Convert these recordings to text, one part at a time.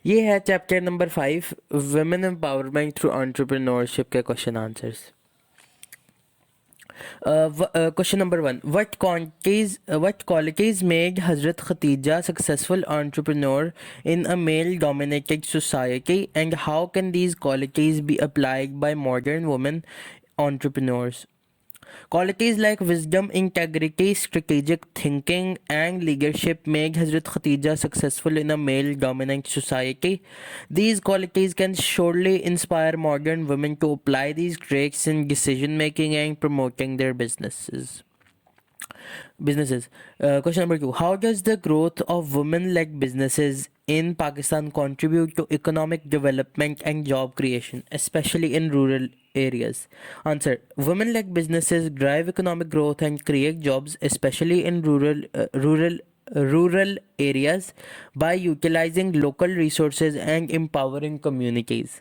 ये है chapter number 5, women empowerment through entrepreneurship के question answers. Question number 1. What qualities made Hazrat Khatija successful entrepreneur in a male-dominated society, and how can these qualities be applied by modern women entrepreneurs? Qualities like wisdom, integrity, strategic thinking, and leadership make Hazrat Khatija successful in a male dominant society. These qualities can surely inspire modern women to apply these traits in decision making and promoting their businesses. Question number 2. How does the growth of women led businesses in Pakistan contribute to economic development and job creation, especially in rural areas? Answer. Women led businesses drive economic growth and create jobs, especially in rural areas, by utilizing local resources and empowering communities.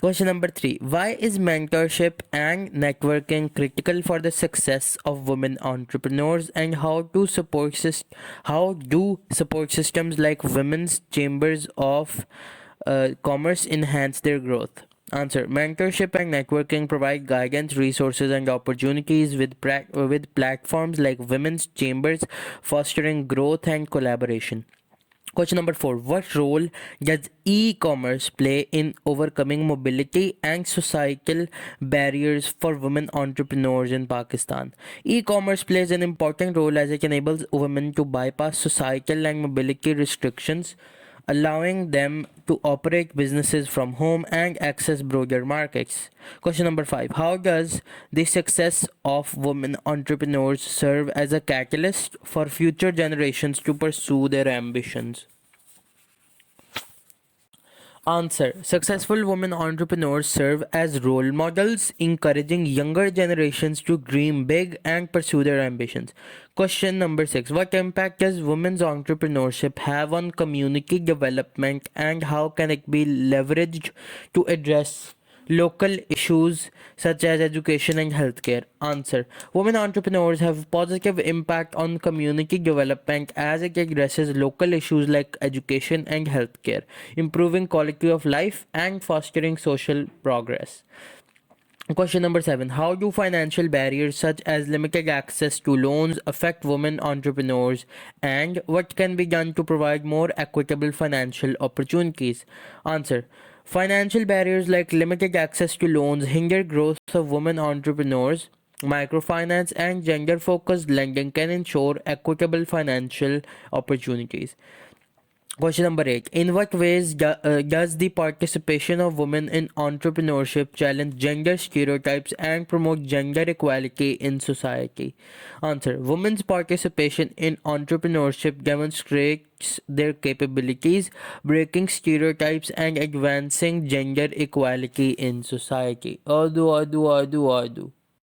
Question number 3. Why is mentorship and networking critical for the success of women entrepreneurs, and how do support systems like women's chambers of commerce enhance their growth? Answer. Mentorship and networking provide guidance, resources, and opportunities with platforms like women's chambers, fostering growth and collaboration. Question number 4. What role does e-commerce play in overcoming mobility and societal barriers for women entrepreneurs in Pakistan? E-commerce plays an important role as it enables women to bypass societal and mobility restrictions, allowing them to operate businesses from home and access broader markets. Question number 5. How does the success of women entrepreneurs serve as a catalyst for future generations to pursue their ambitions? Answer. Successful women entrepreneurs serve as role models, encouraging younger generations to dream big and pursue their ambitions. Question number 6. What impact does women's entrepreneurship have on community development, and how can it be leveraged to address local issues such as education and healthcare? Answer. Women entrepreneurs have positive impact on community development as it addresses local issues like education and healthcare, improving quality of life and fostering social progress. Question number 7. How do financial barriers such as limited access to loans affect women entrepreneurs, and what can be done to provide more equitable financial opportunities? Answer. Financial barriers like limited access to loans hinder growth of women entrepreneurs. Microfinance and gender focused lending can ensure equitable financial opportunities. Question number 8. In what ways does the participation of women in entrepreneurship challenge gender stereotypes and promote gender equality in society? Answer. Women's participation in entrepreneurship demonstrates their capabilities, breaking stereotypes and advancing gender equality in society. Adu, adu, adu, adu.